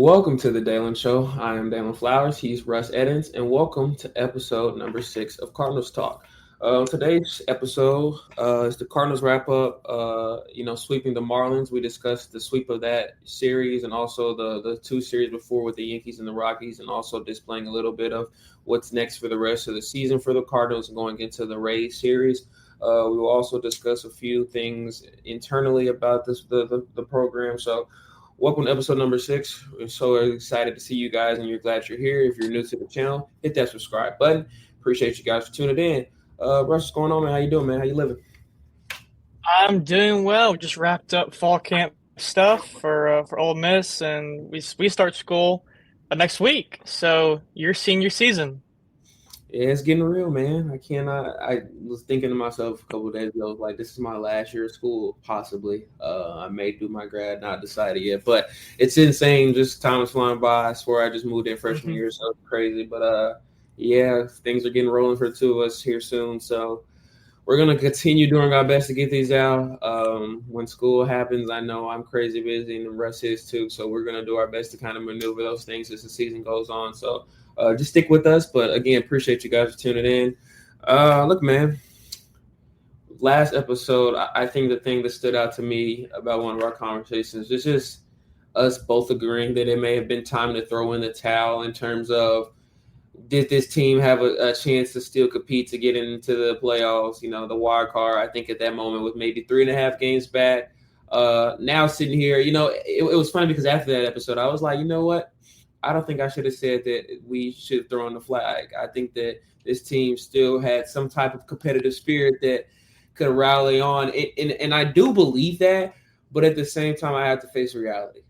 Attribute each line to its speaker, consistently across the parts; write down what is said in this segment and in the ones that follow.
Speaker 1: Welcome to the Dalen Show. I am Dalen Flowers. He's Russ Eddins, and welcome to episode number 6 of Cardinals Talk. Today's episode is the Cardinals wrap up. Sweeping the Marlins. We discussed the sweep of that series, and also the two series before with the Yankees and the Rockies, and also displaying a little bit of what's next for the rest of the season for the Cardinals and going into the Rays series. We will also discuss a few things internally about the program. So, welcome to episode number 6. We're so excited to see you guys, and you're glad you're here. If you're new to the channel, hit that subscribe button. Appreciate you guys for tuning in. Russ, what's going on, man? How you doing, man? How you living?
Speaker 2: I'm doing well. Just wrapped up fall camp stuff for Ole Miss, and we start school next week. So your senior season.
Speaker 1: Yeah, it's getting real, man. I was thinking to myself a couple of days ago, like, this is my last year of school, possibly. I may do my grad, not decided yet. But it's insane. Just time is flying by. I swear I just moved in freshman year, so it's crazy. But yeah, things are getting rolling for the two of us here soon. So we're going to continue doing our best to get these out. When school happens, I know I'm crazy busy, and the rest is too. So we're going to do our best to kind of maneuver those things as the season goes on. So just stick with us. But again, appreciate you guys for tuning in. Look, man, last episode, I think the thing that stood out to me about one of our conversations is just us both agreeing that it may have been time to throw in the towel in terms of, did this team have a chance to still compete to get into the playoffs, the wild card? I think at that moment with maybe 3.5 games back. Now sitting here, it was funny because after that episode, I was like, you know what? I don't think I should have said that we should have thrown the flag. I think that this team still had some type of competitive spirit that could rally on. And I do believe that, but at the same time, I have to face reality.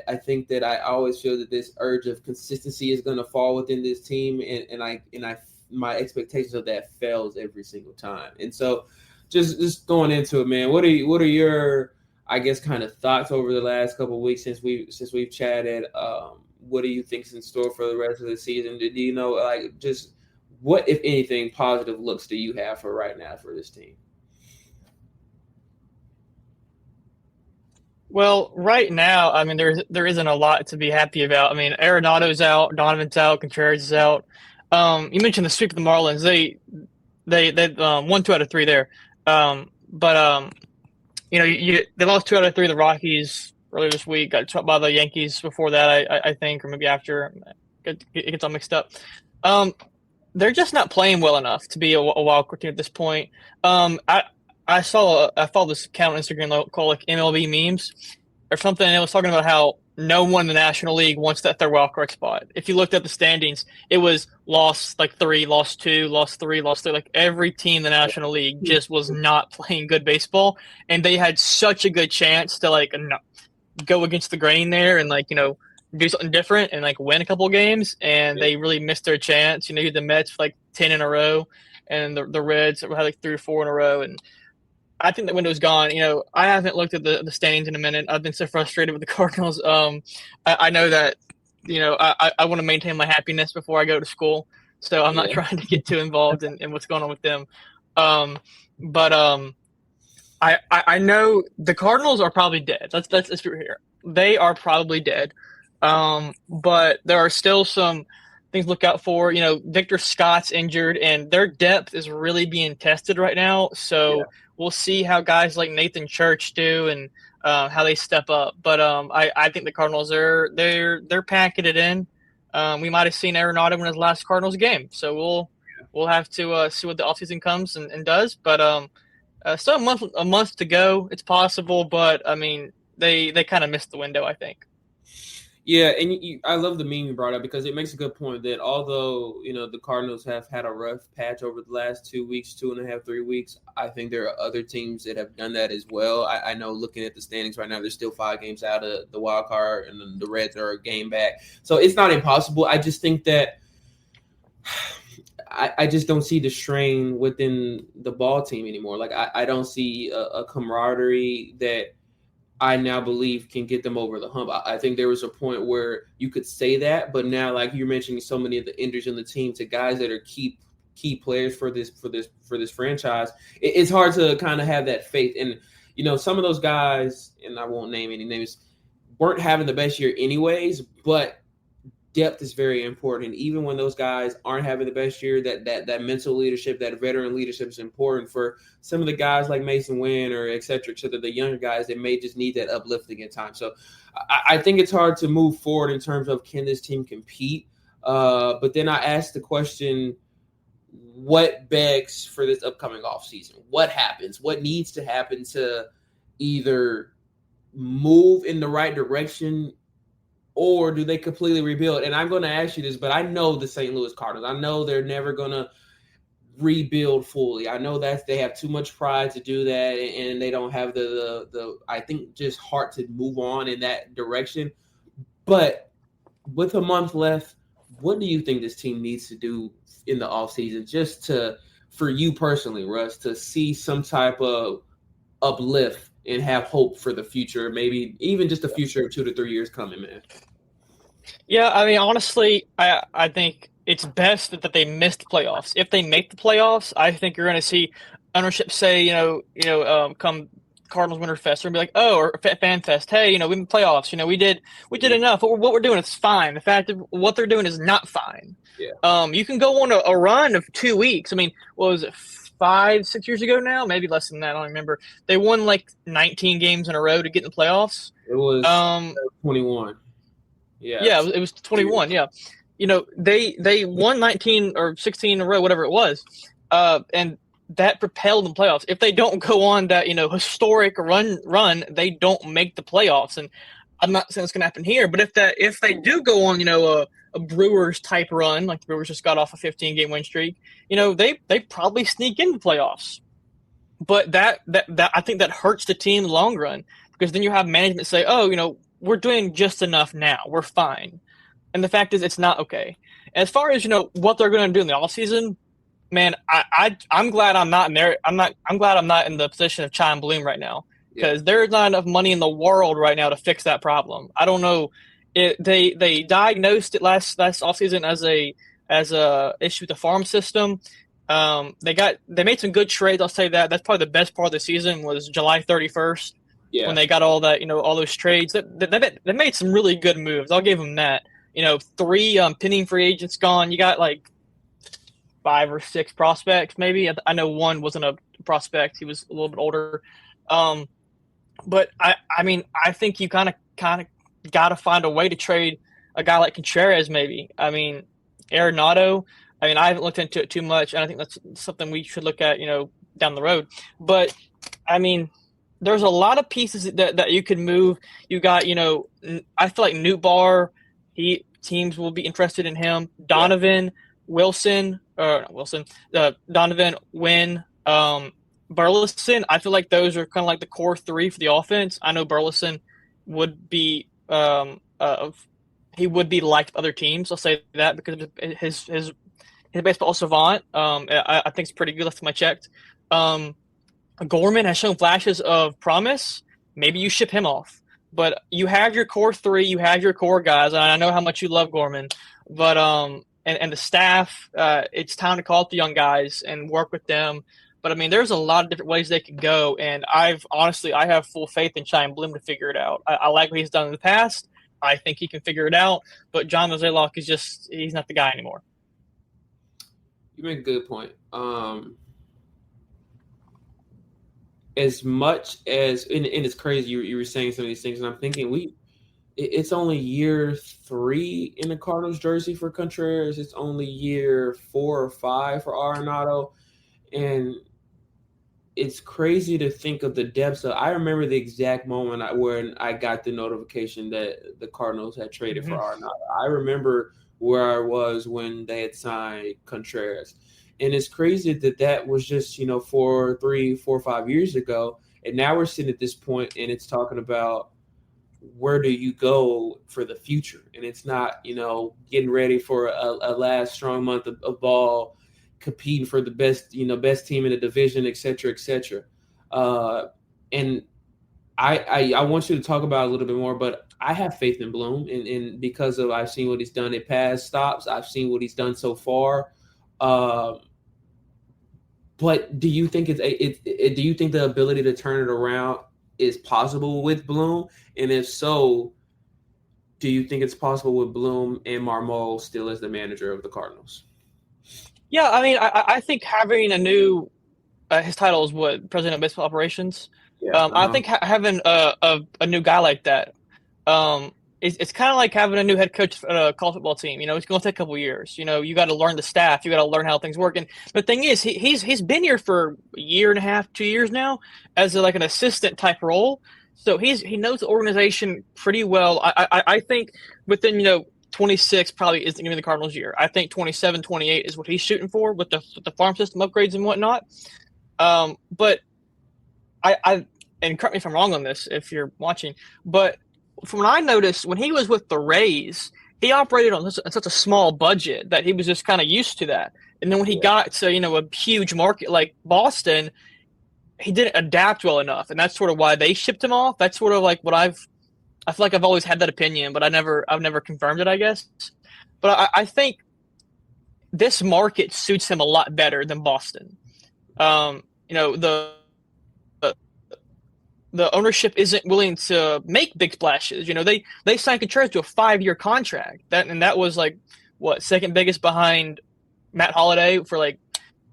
Speaker 1: I think that I always feel that this urge of consistency is going to fall within this team, and my expectations of that fails every single time. And so, just going into it, man, what are your, I guess, kind of thoughts over the last couple of weeks since we've chatted? What do you think's in store for the rest of the season? Do you know, like, just what, if anything, positive looks do you have for right now for this team?
Speaker 2: Well, right now, I mean, there isn't a lot to be happy about. I mean, Arenado's out, Donovan's out, Contreras is out. You mentioned the sweep of the Marlins. They won 2 out of 3 there. But they lost 2 out of 3 to the Rockies earlier this week. Got swept by the Yankees before that, I think, or maybe after. It gets all mixed up. They're just not playing well enough to be a wild card team at this point. I follow this account on Instagram called like MLB memes or something, and it was talking about how no one in the National League wants that third wild card spot. If you looked at the standings, it was lost like 3, lost 2, lost 3, lost 3. Like every team in the National League just was not playing good baseball, and they had such a good chance to go against the grain there and do something different and win a couple games, and they really missed their chance. The Mets for 10 in a row, and the Reds had 3 or 4 in a row, and I think that window's gone. I haven't looked at the standings in a minute. I've been so frustrated with the Cardinals. I know that, I want to maintain my happiness before I go to school. So I'm not trying to get too involved in what's going on with them. I know the Cardinals are probably dead. Let's be here. They are probably dead. But there are still some things to look out for. Victor Scott's injured, and their depth is really being tested right now. So we'll see how guys like Nathan Church do and how they step up. But I think the Cardinals they're packing it in. We might have seen Arenado in his last Cardinals game, so we'll have to see what the offseason comes and does. But still a month to go. It's possible, but I mean they kind of missed the window, I think.
Speaker 1: Yeah, and I love the meme you brought up because it makes a good point that although, the Cardinals have had a rough patch over the last 2 weeks, 2.5, 3 weeks, I think there are other teams that have done that as well. I know looking at the standings right now, they're still 5 games out of the wild card, and then the Reds are a game back. So it's not impossible. I just think that I just don't see the strain within the ball team anymore. Like, I don't see a camaraderie that I now believe can get them over the hump. I think there was a point where you could say that, but now, like you're mentioning, so many of the injuries in the team to guys that are key players for this franchise, it's hard to kind of have that faith. And some of those guys, and I won't name any names, weren't having the best year anyways, but depth is very important. Even when those guys aren't having the best year, that mental leadership, that veteran leadership is important for some of the guys like Mason Wynn or et cetera, the younger guys that may just need that uplifting at times. So I think it's hard to move forward in terms of can this team compete? But then I asked the question, what begs for this upcoming offseason? What happens? What needs to happen to either move in the right direction, or do they completely rebuild? And I'm going to ask you this, but I know the St. Louis Cardinals. I know they're never going to rebuild fully. I know that they have too much pride to do that, and they don't have the I think just heart to move on in that direction. But with a month left, what do you think this team needs to do in the offseason just for you personally, Russ, to see some type of uplift and have hope for the future, maybe even just the future of 2 to 3 years coming, man?
Speaker 2: Yeah, I mean, honestly, I think it's best that they miss the playoffs. If they make the playoffs, I think you're going to see ownership say, come Cardinals Winter Fest, or be like, oh, or Fan Fest, hey, we made playoffs. We did enough. What we're doing is fine. The fact that what they're doing is not fine.
Speaker 1: Yeah.
Speaker 2: You can go on a run of 2 weeks. I mean, what was it, 5-6 years ago now? Maybe less than that. I don't remember. They won like 19 games in a row to get in the playoffs.
Speaker 1: It was 21.
Speaker 2: Yeah, it was 21. Yeah, they won 19 or 16 in a row, whatever it was, and that propelled them playoffs. If they don't go on that historic run, they don't make the playoffs. And I'm not saying it's going to happen here, but if they do go on a Brewers type run, like the Brewers just got off a 15-game win streak, they probably sneak into the playoffs. But that I think that hurts the team in the long run, because then you have management say, oh, we're doing just enough now. We're fine. And the fact is, it's not okay. As far as, what they're going to do in the offseason, man, I'm glad I'm not in there. I'm glad I'm not in the position of Chaim Bloom right now, because there's not enough money in the world right now to fix that problem. I don't know. They diagnosed it last offseason as a issue with the farm system. They made some good trades. I'll say that. That's probably the best part of the season was July 31st. Yeah. When they got all that, all those trades. They made some really good moves. I'll give them that. 3 pending free agents gone. You got like 5 or 6 prospects, maybe. I know one wasn't a prospect. He was a little bit older. But I mean, I think you kind of got to find a way to trade a guy like Contreras, maybe. I mean, Arenado. I mean, I haven't looked into it too much, and I think that's something we should look at, down the road. But I mean, there's a lot of pieces that you could move. You got, I feel like Nootbaar, teams will be interested in him. Donovan, Donovan, Wynn, Burleson. I feel like those are kind of like the core 3 for the offense. I know Burleson would be he would be liked by other teams. I'll say that because of his baseball savant. I think it's pretty good. Last time I checked. Gorman has shown flashes of promise. Maybe you ship him off. But you have your core 3, you have your core guys, and I know how much you love Gorman. But and the staff, it's time to call up the young guys and work with them. But I mean, there's a lot of different ways they could go, and I have full faith in Chaim Bloom to figure it out. I like what he's done in the past. I think he can figure it out. But John Mozeliak he's not the guy anymore.
Speaker 1: You make a good point. As much as and it's crazy you were saying some of these things, and I'm thinking it's only year 3 in the Cardinals jersey for Contreras. It's only year 4 or 5 for Arenado, and it's crazy to think of the depths of. I remember the exact moment when I got the notification that the Cardinals had traded for Arenado. I remember where I was when they had signed Contreras. And it's crazy that was just, 4, 5 years ago. And now we're sitting at this point and it's talking about where do you go for the future? And it's not, getting ready for a last strong month of ball, competing for the best, best team in the division, et cetera, et cetera. And I want you to talk about it a little bit more, but I have faith in Bloom. And because of I've seen what he's done at past stops. I've seen what he's done so far. But do you think do you think the ability to turn it around is possible with Bloom? And if so, do you think it's possible with Bloom and Marmol still as the manager of the Cardinals?
Speaker 2: Yeah, I mean, I think having a new his title is what, president of baseball operations.
Speaker 1: Yeah.
Speaker 2: I think having a new guy like that, it's kind of like having a new head coach at a college football team. You know, it's going to take a couple of years. You know, you got to learn the staff, you got to learn how things work. And the thing is, he's been here for a year and a half, 2 years now, as like an assistant type role. So he knows the organization pretty well. I think within 26 probably isn't going to be the Cardinals' year. I think 27, 28 is what he's shooting for with the farm system upgrades and whatnot. But I and correct me if I'm wrong on this if you're watching, but from what I noticed, when he was with the Rays, he operated on such a small budget that he was just kind of used to that. And then when he got to a huge market like Boston, he didn't adapt well enough, and that's sort of why they shipped him off. That's sort of like what I feel like I've always had that opinion, but I've never confirmed it, I guess. But I think this market suits him a lot better than Boston. The ownership isn't willing to make big splashes. They signed Contreras to a 5-year contract. That was like what, second biggest behind Matt Holliday for like,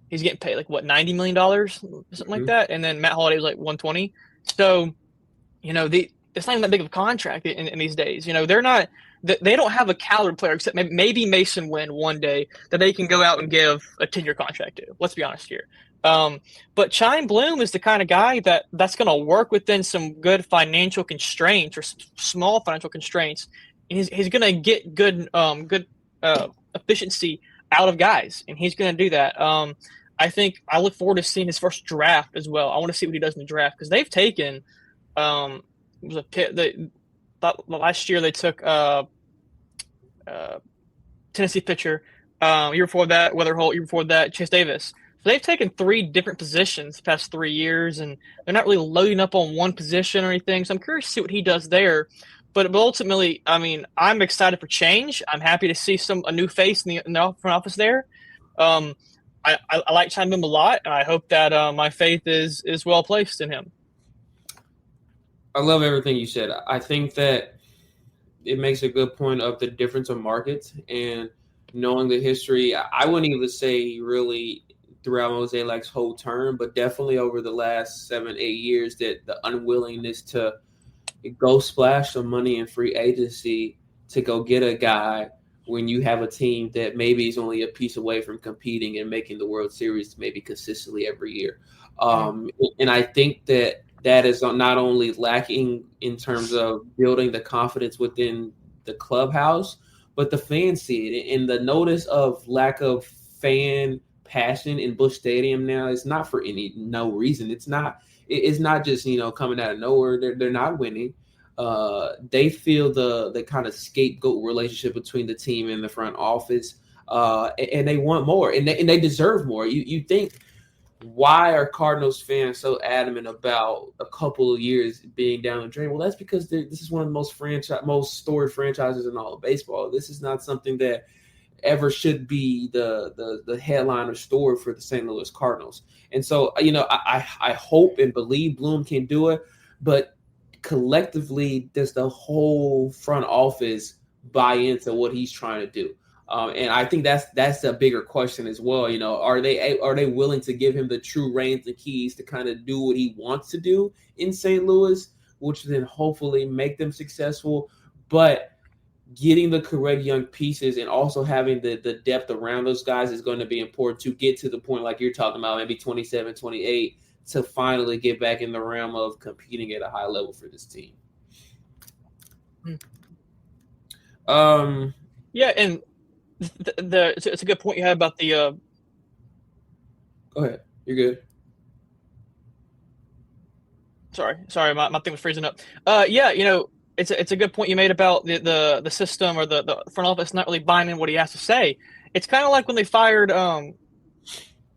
Speaker 2: he's getting paid like what, $90 million, something like that. And then Matt Holliday was like 120. So, it's not even that big of a contract in these days. They're not. They don't have a caliber player except maybe Mason Wynn one day that they can go out and give a 10-year contract to. Let's be honest here. But Chaim Bloom is the kind of guy that's going to work within some good financial constraints or small financial constraints. And he's going to get good efficiency out of guys, and he's going to do that. I look forward to seeing his first draft as well. I want to see what he does in the draft because they've taken last year they took Tennessee pitcher. Year before that, Weather Holt. Year before that, Chase Davis. So they've taken 3 different positions the past 3 years, and they're not really loading up on one position or anything. So I'm curious to see what he does there. But ultimately, I mean, I'm excited for change. I'm happy to see a new face in the front office there. I like Chaim Bloom a lot, and I hope that my faith is well placed in him.
Speaker 1: I love everything you said. I think that it makes a good point of the difference of markets and knowing the history. I wouldn't even say really throughout Mosaic whole term, but definitely over the last 7-8 years that the unwillingness to go splash some money in free agency to go get a guy when you have a team that maybe is only a piece away from competing and making the World Series maybe consistently every year. And I think that is not only lacking in terms of building the confidence within the clubhouse, but the fans see it. And the notice of lack of fan passion in Busch Stadium now is not for no reason. It's not just, coming out of nowhere. They're not winning. They feel the kind of scapegoat relationship between the team and the front office, and they want more, and they deserve more. You think, why are Cardinals fans so adamant about a couple of years being down the drain? Well, that's because this is one of the most storied franchises in all of baseball. This is not something that ever should be the headline or story for the St. Louis Cardinals. And so, I hope and believe Bloom can do it, but collectively, does the whole front office buy into what he's trying to do? And I think that's a bigger question as well. Are they willing to give him the true reins and keys to kind of do what he wants to do in St. Louis, which then hopefully make them successful, but getting the correct young pieces and also having the depth around those guys is going to be important to get to the point like you're talking about, maybe 27, 28, to finally get back in the realm of competing at a high level for this team.
Speaker 2: Yeah, and it's a good point you had about the.
Speaker 1: Go ahead. You're good.
Speaker 2: Sorry, my thing was freezing up. It's a good point you made about the system or the front office not really buying in what he has to say. It's kind of like when they fired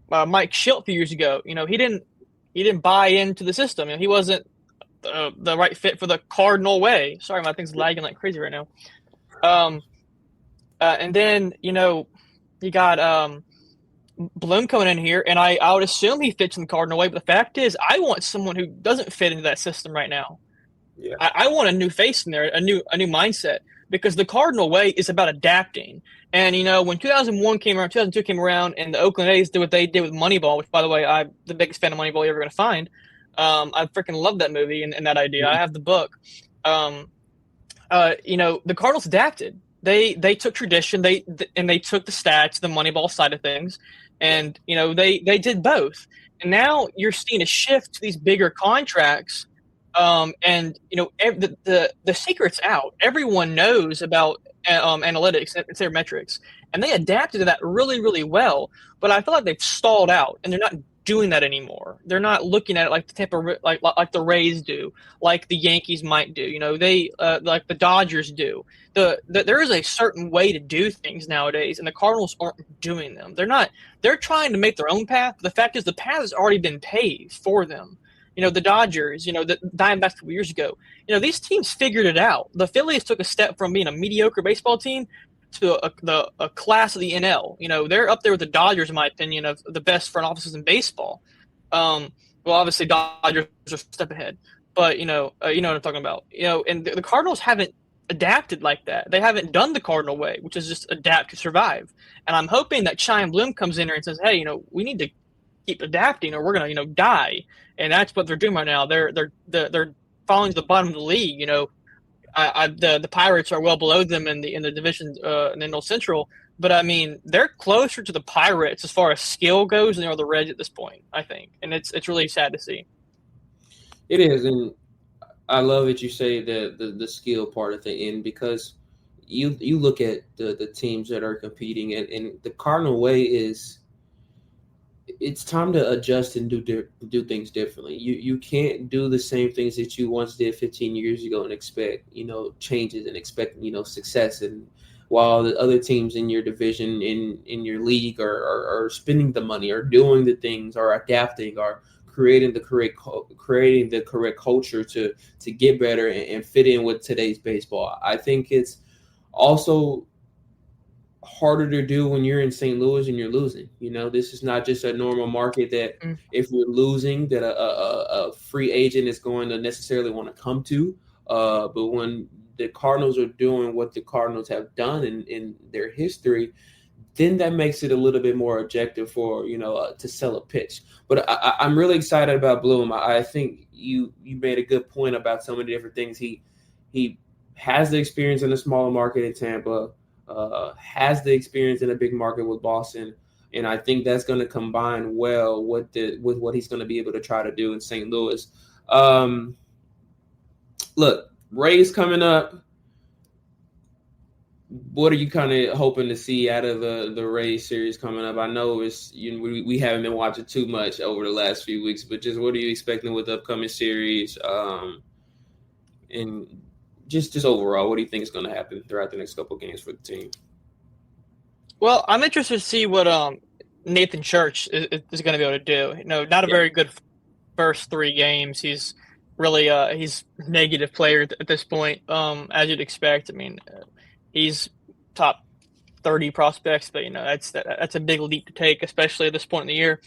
Speaker 2: Mike Schilt a few years ago. He didn't buy into the system. He wasn't the right fit for the Cardinal way. Sorry, my thing's lagging like crazy right now. And then you got Bloom coming in here, and I would assume he fits in the Cardinal way. But the fact is, I want someone who doesn't fit into that system right now. Yeah. I want a new face in there, a new mindset. because the Cardinal way is about adapting. And, when 2001 came around, 2002 came around, and the Oakland A's did what they did with Moneyball, which, by the way, I'm the biggest fan of Moneyball you're ever going to find. I freaking love that movie and that idea. I have the book. The Cardinals adapted. They took tradition, they took the stats, the Moneyball side of things, and they did both. And now you're seeing a shift to these bigger contracts, and the secret's out. Everyone knows about analytics and their metrics, and they adapted to that really, really well. But I feel like they've stalled out, and they're not doing that anymore. They're not looking at it like the Tampa, like the Rays do, like the Yankees might do. They like the Dodgers do. There is a certain way to do things nowadays, and the Cardinals aren't doing them. They're trying to make their own path. The fact is, the path has already been paved for them. The Dodgers, the Diamondbacks a couple years ago. These teams figured it out. The Phillies took a step from being a mediocre baseball team to a class of the NL. They're up there with the Dodgers, in my opinion, of the best front offices in baseball. Well, obviously, Dodgers are a step ahead, but you know what I'm talking about. And the Cardinals haven't adapted like that. They haven't done the Cardinal way, which is just adapt to survive. And I'm hoping that Chaim Bloom comes in there and says, "Hey, we need to keep adapting, or we're gonna, die." And that's what they're doing right now. They're falling to the bottom of the league. The Pirates are well below them in the division in the North Central, but I mean they're closer to the Pirates as far as skill goes than they are the Reds at this point, I think, and it's really sad to see.
Speaker 1: It is, and I love that you say the skill part at the end, because you look at the teams that are competing, and the Cardinal way is, it's time to adjust and do things differently. You can't do the same things that you once did 15 years ago and expect changes and expect success. And while the other teams in your division, in your league are spending the money, are doing the things, are adapting, are creating the correct culture to get better and fit in with today's baseball. I think it's also harder to do when you're in St. Louis and you're losing. This is not just a normal market that if you're losing, that a free agent is going to necessarily want to come to. But when the Cardinals are doing what the Cardinals have done in their history, then that makes it a little bit more objective for to sell a pitch. But I'm really excited about Bloom. I think you made a good point about some of the different things. He has the experience in a smaller market in Tampa. Has the experience in a big market with Boston, and I think that's going to combine well with what he's going to be able to try to do in St. Louis. Look, Rays coming up. What are you kind of hoping to see out of the Rays series coming up? I know we haven't been watching too much over the last few weeks, but just what are you expecting with the upcoming series? And just overall, what do you think is going to happen throughout the next couple of games for the team?
Speaker 2: Well, I'm interested to see what Nathan Church is going to be able to do. Not a very good first 3 games. He's really he's a negative player at this point, as you'd expect. I mean, he's top 30 prospects, but that's a big leap to take, especially at this point in the year.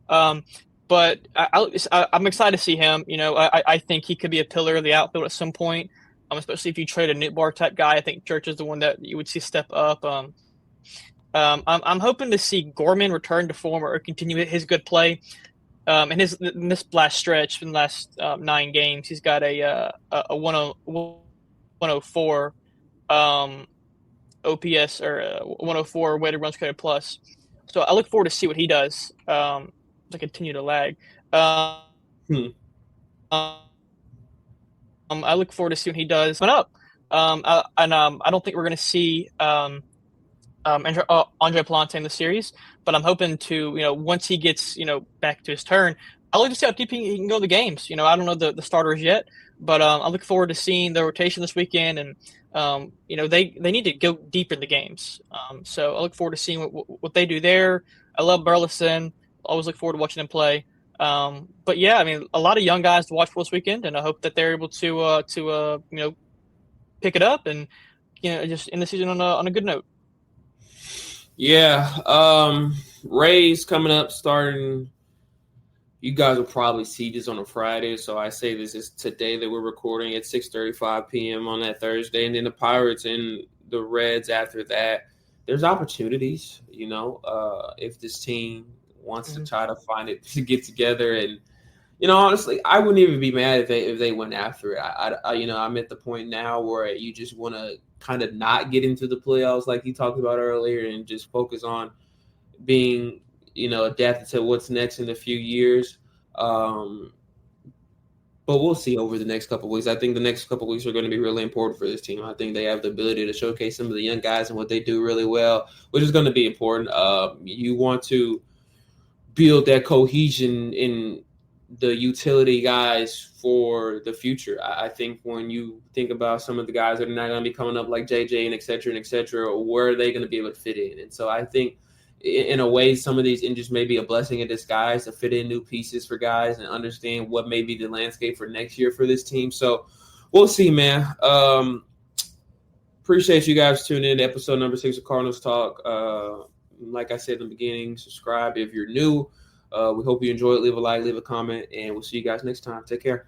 Speaker 2: But I'm excited to see him. I think he could be a pillar of the outfield at some point. Especially if you trade a Newbar type guy. I think Church is the one that you would see step up. I'm hoping to see Gorman return to form or continue his good play. In this last stretch, in the last 9 games, he's got a 104 OPS or 104 weighted runs created plus. So I look forward to see what he does to continue to lag. I look forward to seeing what he does coming up. I don't think we're going to see Andre Palante in the series, but I'm hoping to, once he gets, back to his turn, I like to see how deep he can go in the games. I don't know the starters yet, but I look forward to seeing the rotation this weekend, and they need to go deep in the games. So I look forward to seeing what they do there. I love Burleson. Always look forward to watching him play. But yeah, I mean, a lot of young guys to watch for this weekend, and I hope that they're able to pick it up and just end the season on a good note.
Speaker 1: Yeah, Rays coming up, starting you guys will probably see this on a Friday. So I say this is today that we're recording at 6:35 p.m. on that Thursday. And then the Pirates and the Reds after that. There's opportunities, if this team wants to try to find it to get together. And, honestly, I wouldn't even be mad if they went after it. I'm at the point now where you just want to kind of not get into the playoffs like you talked about earlier and just focus on being, adapted to what's next in a few years. But we'll see over the next couple of weeks. I think the next couple of weeks are going to be really important for this team. I think they have the ability to showcase some of the young guys and what they do really well, which is going to be important. You want to build that cohesion in the utility guys for the future. I think when you think about some of the guys that are not going to be coming up like JJ and et cetera, where are they going to be able to fit in? And so I think in a way, some of these injuries may be a blessing in disguise to fit in new pieces for guys and understand what may be the landscape for next year for this team. So we'll see, man. Appreciate you guys tuning in to episode number 6 of Cardinals Talk. Like I said in the beginning, subscribe if you're new. We hope you enjoy it. Leave a like, leave a comment, and we'll see you guys next time. Take care.